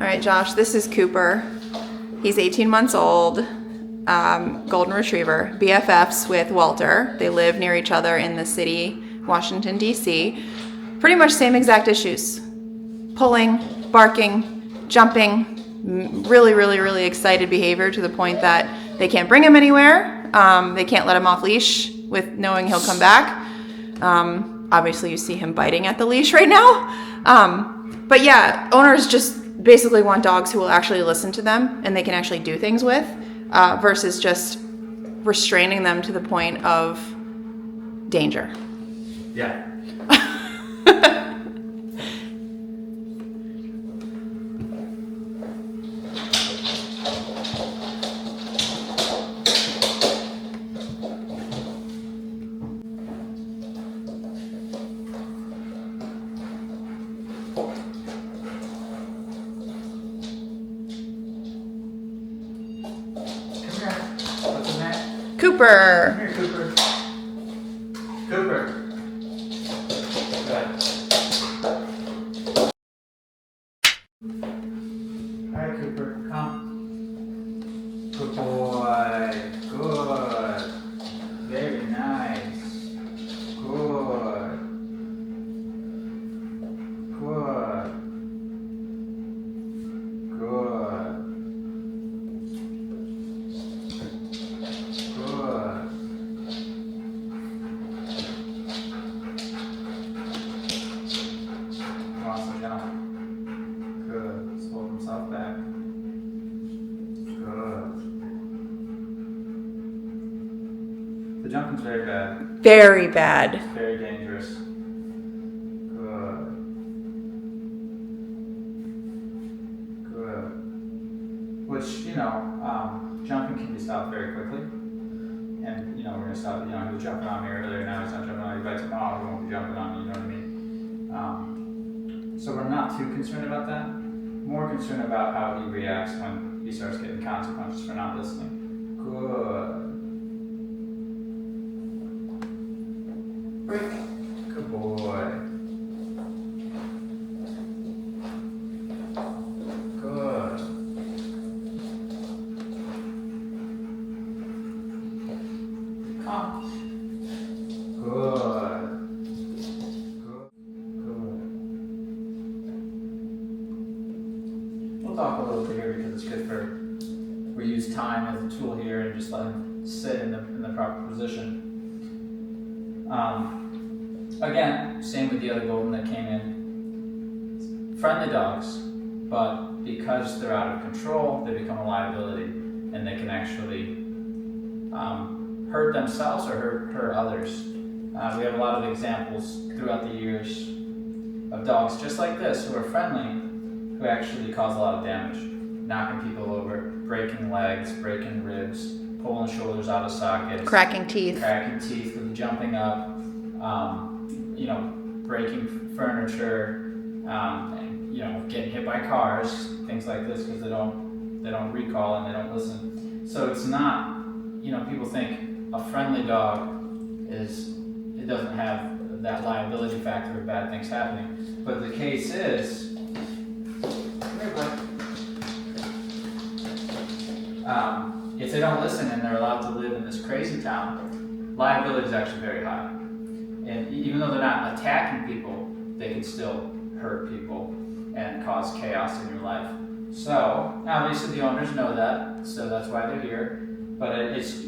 All right, Josh, this is Cooper. He's 18 months old, golden retriever, BFFs with Walter. They live near each other in the city, Washington, D.C. Pretty much same exact issues. Pulling, barking, jumping, really excited behavior to the point that they can't bring him anywhere. They can't let him off leash with knowing he'll come back. Obviously you see him biting at the leash right now. But yeah, owners just basically want dogs who will actually listen to them and they can actually do things with, versus just restraining them to the point of danger. Yeah. What's his name? Cooper. Come here, Cooper. Cooper. Good. Alright, Cooper, come. Good boy. Good. Very nice. Good. Good. Good. Good. Awesome, gentlemen. Good. Just hold himself back. Good. The jumping's very bad. Very bad. It's very dangerous. Good. Good. Which, jumping can be stopped very quickly. And, we're going to stop, he was jumping on me earlier, now he's not jumping on me, but tomorrow he won't be jumping on me, you know what I mean? So we're not too concerned about that. More concerned about how he reacts when he starts getting consequences for not listening. Good. Break. Good boy. Good. Come. Good. We'll talk a little bit here because it's good for, we use time as a tool here and just let him sit in the proper position. Again, same with the other golden that came in. Friendly dogs, but because they're out of control, they become a liability and they can actually hurt themselves or hurt others. We have a lot of examples throughout the years of dogs just like this who are friendly, who actually cause a lot of damage, knocking people over, breaking legs, breaking ribs, pulling shoulders out of sockets, Cracking teeth. with jumping up, breaking furniture, getting hit by cars, things like this because they don't recall and they don't listen. So it's not, people think a friendly dog it doesn't have that liability factor of bad things happening. But the case is, come here, bud. If they don't listen and they're allowed to live in this crazy town, liability is actually very high. And even though they're not attacking people, they can still hurt people and cause chaos in your life. So, obviously the owners know that, so that's why they're here. But it's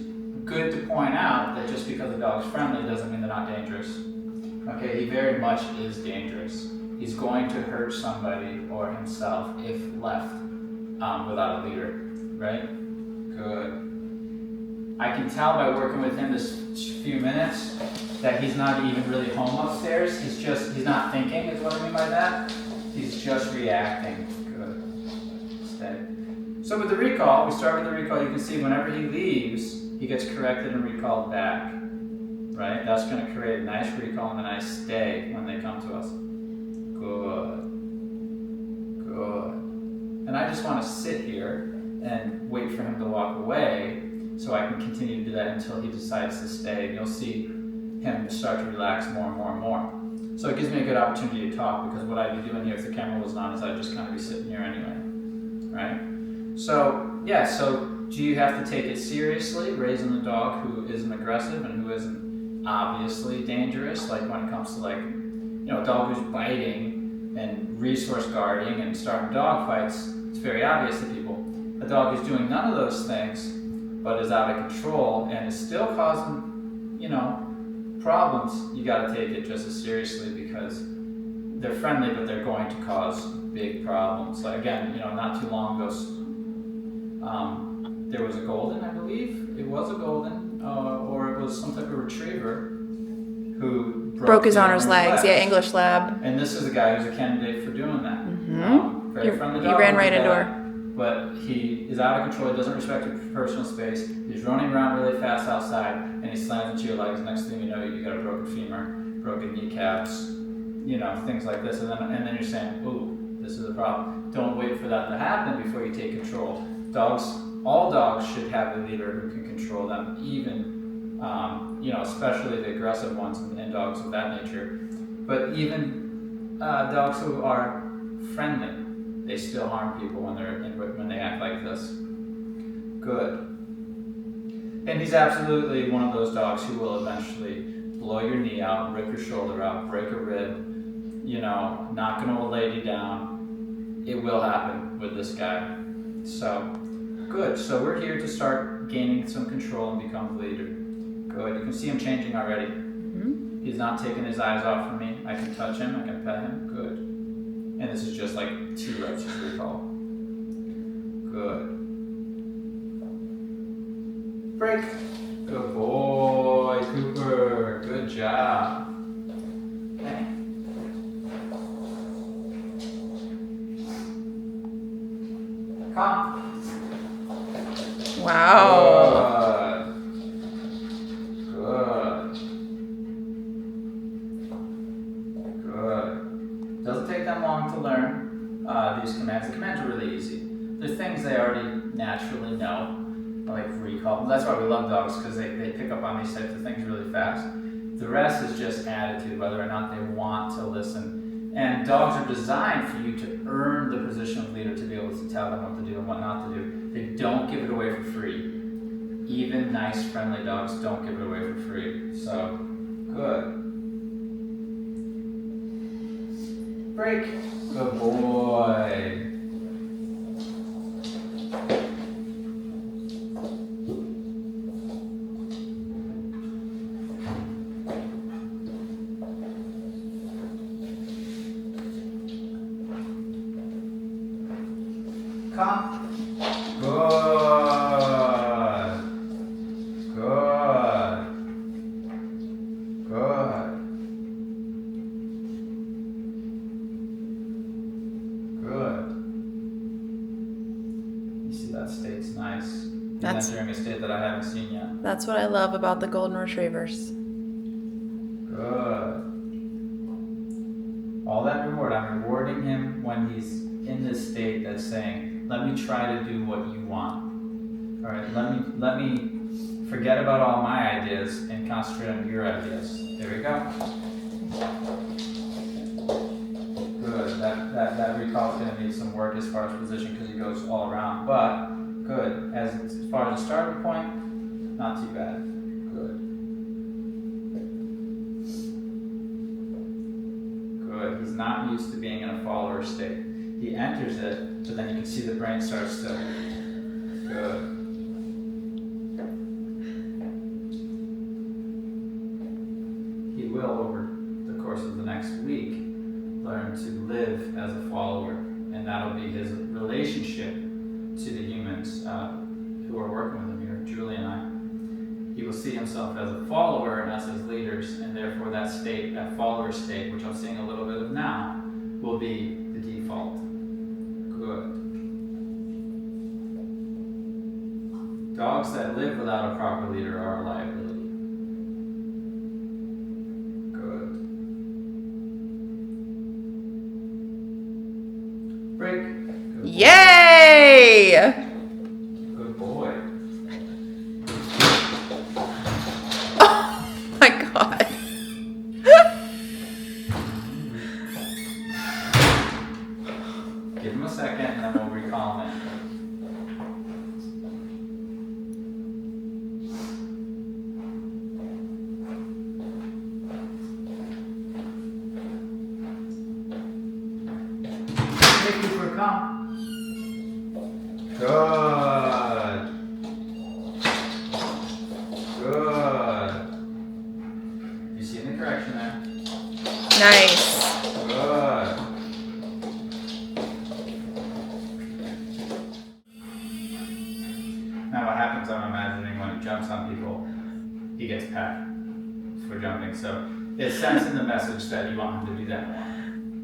good to point out that just because a dog's friendly doesn't mean they're not dangerous. Okay, he very much is dangerous. He's going to hurt somebody or himself if left without a leader, right? Good. I can tell by working with him this few minutes that he's not even really home upstairs. He's not thinking is what I mean by that. He's just reacting. Good. Stay. So with the recall, we start with the recall. You can see whenever he leaves, he gets corrected and recalled back. Right? That's going to create a nice recall and a nice stay when they come to us. Good. Good. And I just want to sit here and wait for him to walk away so I can continue to do that until he decides to stay. And you'll see him start to relax more and more and more. So it gives me a good opportunity to talk because what I'd be doing here if the camera wasn't on is I'd just kind of be sitting here anyway. right? So, yeah, so do you have to take it seriously, raising a dog who isn't aggressive and who isn't obviously dangerous? Like when it comes to like, a dog who's biting and resource guarding and starting dog fights, it's very obvious to people. A dog who's doing none of those things, but is out of control and is still causing, problems, you gotta take it just as seriously because they're friendly, but they're going to cause big problems. Like again, not too long ago, there was a golden, I believe. It was a golden, or it was some type of retriever who Broke his the owner's legs. Yeah, English lab. And this is a guy who's a candidate for doing that. Very friendly He dog. ran right into her. But he is out of control. He doesn't respect your personal space. He's running around really fast outside, and he slams into your legs. Next thing you know, you got a broken femur, broken kneecaps, things like this. And then you're saying, "Ooh, this is a problem." Don't wait for that to happen before you take control. All dogs should have a leader who can control them, even, especially the aggressive ones and dogs of that nature. But even dogs who are friendly, they still harm people when they act like this. Good. And he's absolutely one of those dogs who will eventually blow your knee out, rip your shoulder out, break a rib, knock an old lady down. It will happen with this guy. So, good. So we're here to start gaining some control and become the leader. Good. You can see him changing already. Mm-hmm. He's not taking his eyes off from me. I can touch him. I can pet him. Good. And this is just like 2 reps of recall. Good. Break. Good boy, Cooper. Good job. Okay. Calm. Wow. Good. Good. Doesn't take them long to learn these commands. The commands are really easy. They're things they already naturally know, like recall. That's why we love dogs, because they pick up on these types of things really fast. The rest is just attitude, whether or not they want to listen. And dogs are designed for you to earn the position of leader, to be able to tell them what to do and what not to do. They don't give it away for free. Even nice, friendly dogs don't give it away for free. So, good. Break. Good boy. Come. Good. Good. Good. Good. You see that state's nice. He's entering a state that I haven't seen yet. That's what I love about the golden retrievers. Good. All that reward, I'm rewarding him when he's in this state that's saying, let me try to do what you want. All right, let me forget about all my ideas and concentrate on your ideas. There we go. Good. That recall is going to need some work as far as position because he goes all around, but good. As far as a starting point, not too bad. Good. Good. He's not used to being in a follower state. He enters it, but then you can see the brain starts to. Good. He will, over the course of the next week, learn to live as a follower, and that'll be his relationship to the humans who are working with him here, Julie and I. He will see himself as a follower and us as leaders, and therefore that state, that follower state, which I'm seeing a little bit of now, will be the default. Good. Dogs that live without a proper leader are a liability. Good. Break. Good boy. Yay! Good boy. Oh my god. Give him a second and then we'll recall call him in. Hey, Cooper, come. Good. Good. You see the correction there? Nice. Good. Now what happens, I'm imagining, when he jumps on people, he gets pet for jumping. So it's sensing the message that you want him to do that more,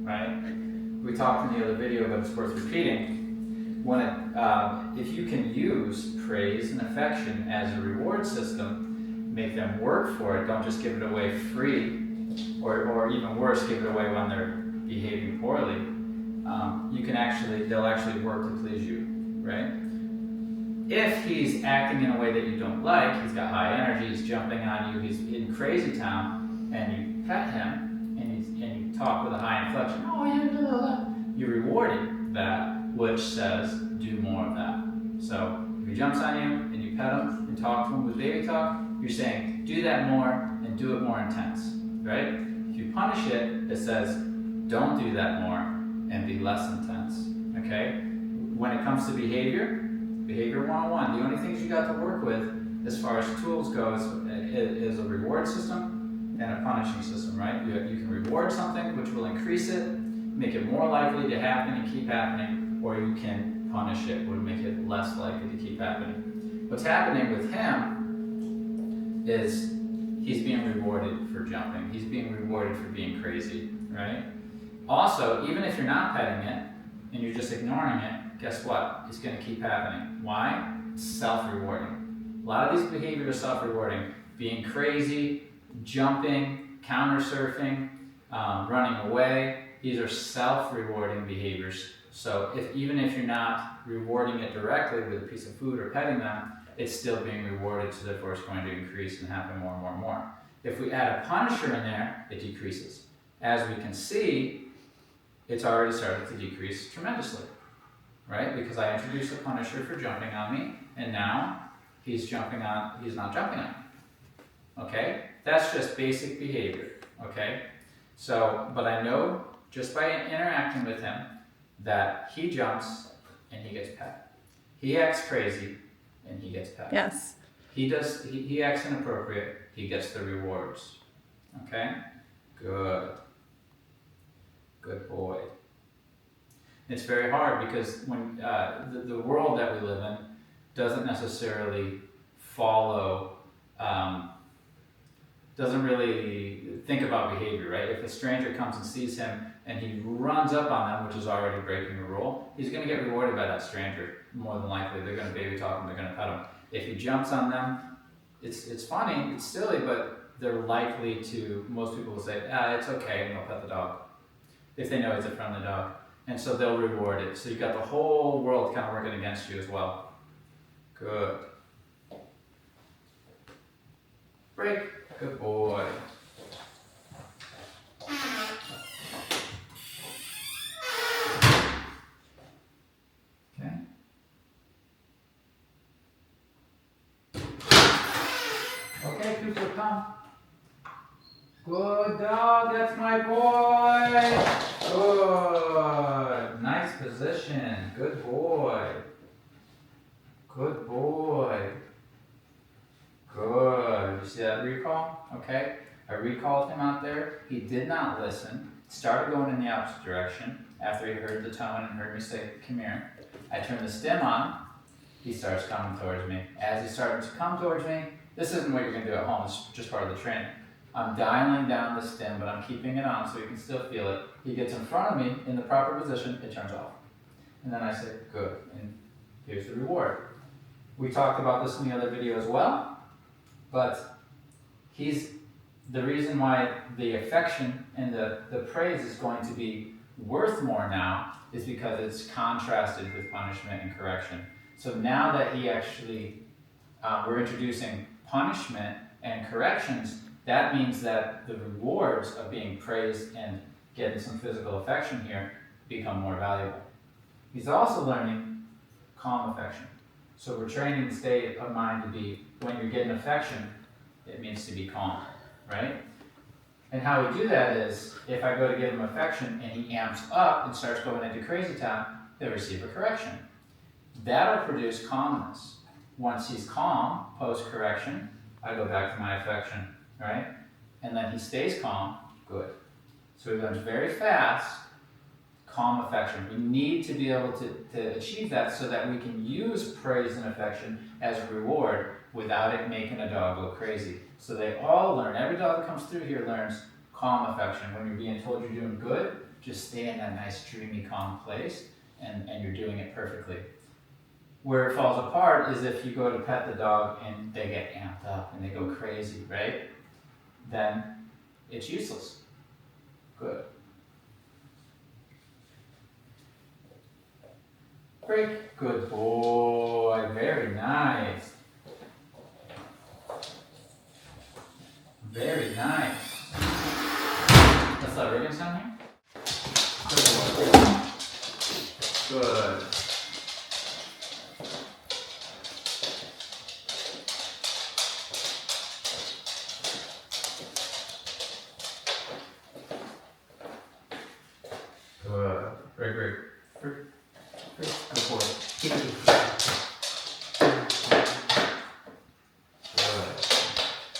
right? We talked in the other video, but it's worth repeating. When if you can use praise and affection as a reward system, make them work for it. Don't just give it away free, or even worse, give it away when they're behaving poorly. They'll actually work to please you, right? If he's acting in a way that you don't like, he's got high energy, he's jumping on you, he's in crazy town, and you pet him, and you talk with a high inflection, oh yeah, blah, blah, blah. You're rewarding that, which says, do more of that. So, if he jumps on you, and you pet him, and talk to him with baby talk, you're saying, do that more, and do it more intense, right? If you punish it, it says, don't do that more, and be less intense, okay? When it comes to Behavior 101, the only things you got to work with as far as tools go is a reward system and a punishing system, right? You can reward something, which will increase it, make it more likely to happen and keep happening, or you can punish it, which will make it less likely to keep happening. What's happening with him is he's being rewarded for jumping. He's being rewarded for being crazy, right? Also, even if you're not petting it and you're just ignoring it, guess what? It's going to keep happening. Why? It's self-rewarding. A lot of these behaviors are self-rewarding. Being crazy, jumping, counter-surfing, running away. These are self-rewarding behaviors. So even if you're not rewarding it directly with a piece of food or petting them, it's still being rewarded, so therefore it's going to increase and happen more and more and more. If we add a punisher in there, it decreases. As we can see, it's already started to decrease tremendously, right? Because I introduced a punisher for jumping on me, and now he's not jumping on me. Okay? That's just basic behavior, okay? So, but I know just by interacting with him that he jumps and he gets pet. He acts crazy and he gets pet. Yes. He acts inappropriate, he gets the rewards. Okay? Good. Good boy. It's very hard because when the world that we live in doesn't necessarily follow, doesn't really think about behavior, right? If a stranger comes and sees him and he runs up on them, which is already breaking the rule, he's going to get rewarded by that stranger. More than likely, they're going to baby talk him, they're going to pet him. If he jumps on them, it's funny, it's silly, but they're likely to, most people will say, it's okay, and they'll pet the dog. If they know it's a friendly dog. And so they'll reward it. So you've got the whole world kind of working against you as well. Good. Break. Good boy. Okay. Okay, Cooper, come. Good dog, that's my boy. Good. Nice position. Good boy. Good boy. Good. You see that recall? Okay. I recalled him out there. He did not listen. Started going in the opposite direction after he heard the tone and heard me say, come here. I turned the stem on. He starts coming towards me. As he's starting to come towards me, this isn't what you're going to do at home. It's just part of the training. I'm dialing down the stem, but I'm keeping it on so you can still feel it. He gets in front of me in the proper position, it turns off. And then I say, good, and here's the reward. We talked about this in the other video as well, but the reason why the affection and the praise is going to be worth more now is because it's contrasted with punishment and correction. So now that he actually, we're introducing punishment and corrections, that means that the rewards of being praised and getting some physical affection here become more valuable. He's also learning calm affection. So we're training the state of mind to be, when you're getting affection, it means to be calm, right? And how we do that is, if I go to give him affection and he amps up and starts going into crazy town, he'll receive a correction. That'll produce calmness. Once he's calm, post-correction, I go back to my affection, right? And then he stays calm, good. So we've done very fast, calm affection. We need to be able to achieve that so that we can use praise and affection as a reward without it making a dog go crazy. So they all learn, every dog that comes through here learns calm affection. When you're being told you're doing good, just stay in that nice, dreamy, calm place, and you're doing it perfectly. Where it falls apart is if you go to pet the dog and they get amped up and they go crazy, right? Then it's useless. Good. Break. Good boy. Very nice. Very nice. Let's let Riggins down here. Good boy. Good. Good. Break, break. Break. Break. Good boy. Keep it.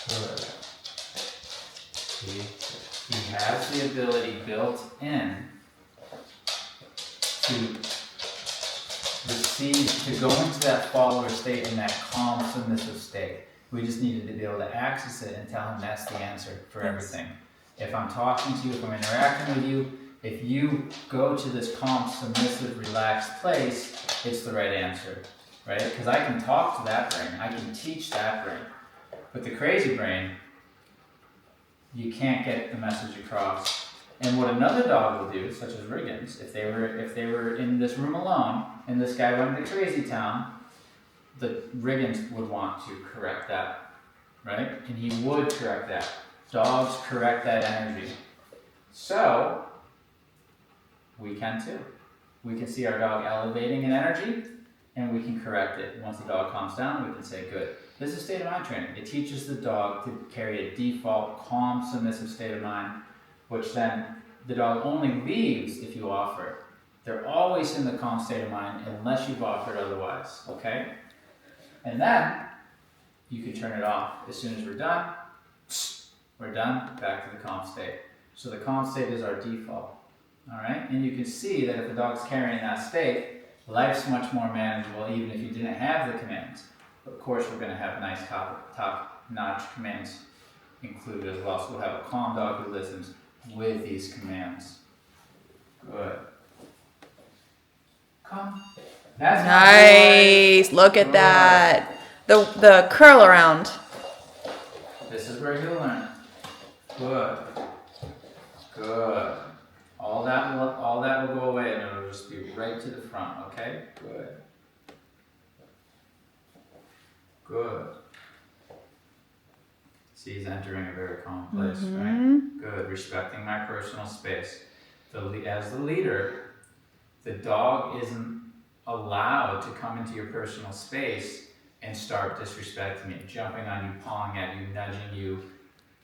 Good. He has the ability built in to receive, to go into that follower state in that calm, submissive state. We just needed to be able to access it and tell him that's the answer for everything. If I'm talking to you, if I'm interacting with you, if you go to this calm, submissive, relaxed place, it's the right answer, right? Because I can talk to that brain, I can teach that brain. But the crazy brain, you can't get the message across. And what another dog will do, such as Riggins, if they were in this room alone and this guy went to crazy town, the Riggins would want to correct that, right? And he would correct that. Dogs correct that energy. So we can too. We can see our dog elevating in energy and we can correct it. Once the dog calms down, we can say, good. This is state of mind training. It teaches the dog to carry a default, calm, submissive state of mind, which then the dog only leaves if you offer it. They're always in the calm state of mind unless you've offered otherwise, okay? And then you can turn it off. As soon as we're done, back to the calm state. So the calm state is our default, all right? And you can see that if the dog's carrying that state, life's much more manageable even if you didn't have the commands. Of course, we're going to have nice top-notch commands included as well. So we'll have a calm dog who listens with these commands. Good. Come. That's Nice. Look at that. The curl around. This is where you'll learn. Good. Good. All that will go away and it'll just be right to the front, okay? Good. Good. See, he's entering a very calm place, right? Good. Respecting my personal space. As the leader, the dog isn't allowed to come into your personal space and start disrespecting you, jumping on you, pawing at you, nudging you,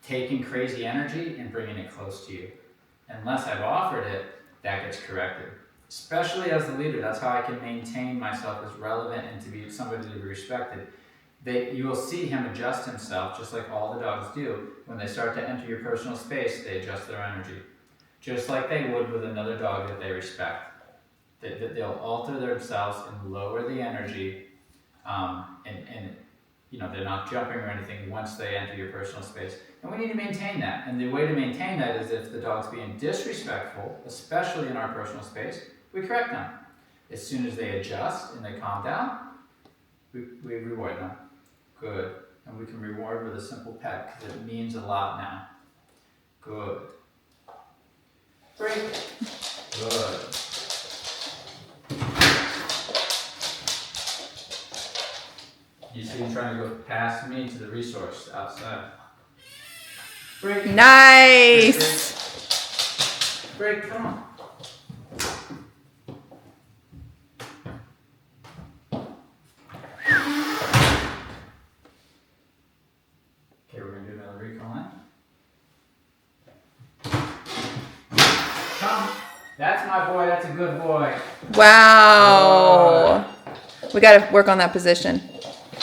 taking crazy energy and bringing it close to you. Unless I've offered it, that gets corrected. Especially as the leader, that's how I can maintain myself as relevant and to be somebody to be respected. You will see him adjust himself, just like all the dogs do. When they start to enter your personal space, they adjust their energy. Just like they would with another dog that they respect. They'll alter themselves and lower the energy, and they're not jumping or anything once they enter your personal space. And we need to maintain that. And the way to maintain that is if the dog's being disrespectful, especially in our personal space, we correct them. As soon as they adjust and they calm down, we reward them. Good. And we can reward with a simple pet because it means a lot now. Good. Break. Good. You see him trying to go past me to the resource outside. Break. Nice. Break. Come on. my boy. That's a good boy. Wow. We got to work on that position.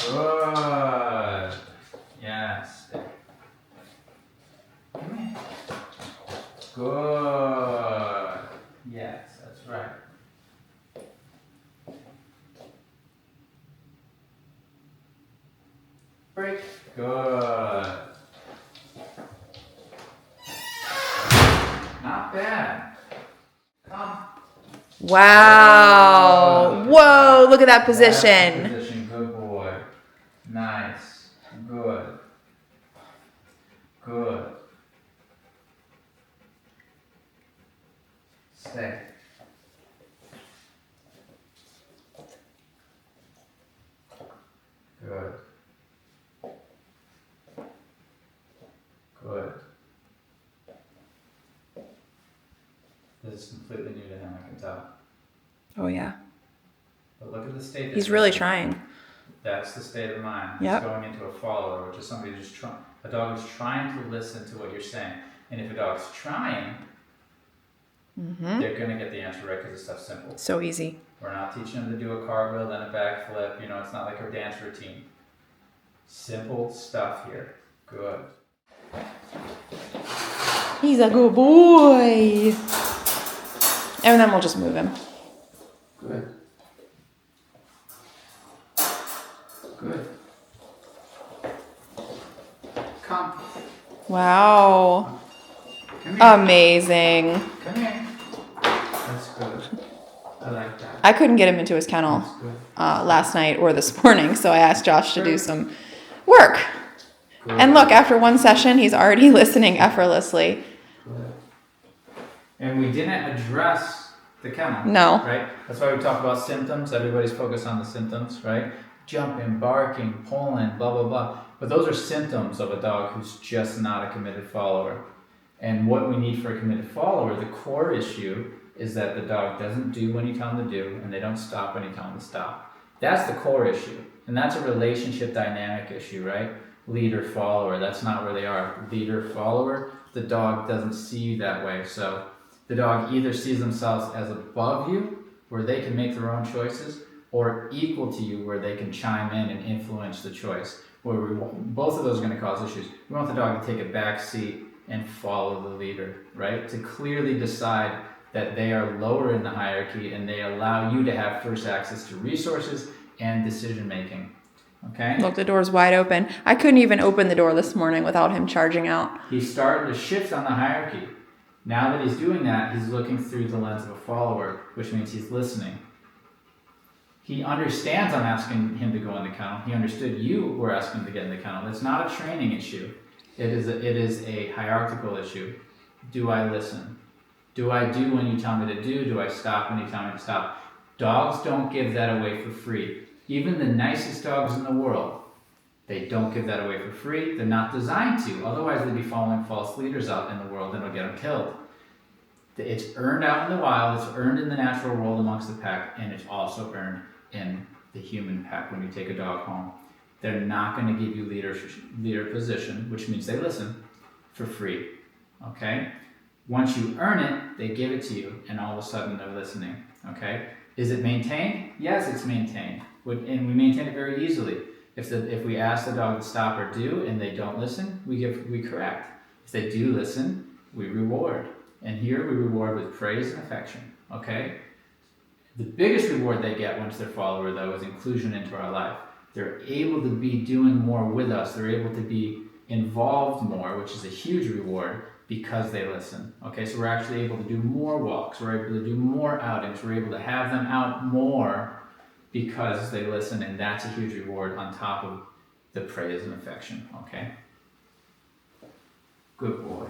Good. Yes. Come here. Good. Yes, that's right. Break. Good. Not bad. Come. Wow. Whoa, look at that position. That's the position. Good boy. Nice. Good. Good. Stay. Good. Good. This is completely new to him, I can tell. Oh, yeah. But look at the state. He's really trying. That's the state of mind. Yep. He's going into a follower, which is somebody just trying. A dog is trying to listen to what you're saying. And if a dog's trying, they're going to get the answer right because it's stuff simple. So easy. We're not teaching them to do a cartwheel, then a backflip. You know, it's not like a dance routine. Simple stuff here. Good. He's a good boy. And then we'll just move him. Good. Good. Come. Wow. Come here. Amazing. Come here. That's good. I like that. I couldn't get him into his kennel That's good. last night or this morning, so I asked Josh to do some work. Good. And look, after one session, he's already listening effortlessly. Good. And we didn't address the kennel. No. Right? That's why we talk about symptoms. Everybody's focused on the symptoms, right? Jumping, barking, pulling, blah, blah, blah. But those are symptoms of a dog who's just not a committed follower. And what we need for a committed follower, the core issue, is that the dog doesn't do when you tell them to do, and they don't stop when you tell them to stop. That's the core issue. And that's a relationship dynamic issue, right? Leader, follower, that's not where they are. Leader, follower, the dog doesn't see you that way. So the dog either sees themselves as above you, where they can make their own choices, or equal to you, where they can chime in and influence the choice. Both of those are going to cause issues. We want the dog to take a back seat and follow the leader, right? To clearly decide that they are lower in the hierarchy and they allow you to have first access to resources and decision making. Okay? Look, the door's wide open. I couldn't even open the door this morning without him charging out. He's starting to shift on the hierarchy. Now that he's doing that, he's looking through the lens of a follower, which means he's listening. He understands I'm asking him to go in the kennel. He understood you were asking him to get in the kennel. It's not a training issue. It is a hierarchical issue. Do I listen? Do I do when you tell me to do? Do I stop when you tell me to stop? Dogs don't give that away for free. Even the nicest dogs in the world, they don't give that away for free. They're not designed to. Otherwise, they'd be following false leaders out in the world and it'll get them killed. It's earned out in the wild. It's earned in the natural world amongst the pack, and it's also earned in the human pack when you take a dog home. They're not going to give you leader position, which means they listen, for free. Okay? Once you earn it, they give it to you, and all of a sudden they're listening. Okay? Is it maintained? Yes, it's maintained. And we maintain it very easily. If we ask the dog to stop or do, and they don't listen, we correct. If they do listen, we reward. And here we reward with praise and affection. Okay? The biggest reward they get once they're follower, though, is inclusion into our life. They're able to be doing more with us. They're able to be involved more, which is a huge reward because they listen. Okay, so we're actually able to do more walks. We're able to do more outings. We're able to have them out more because they listen, and that's a huge reward on top of the praise and affection. Okay? Good boy.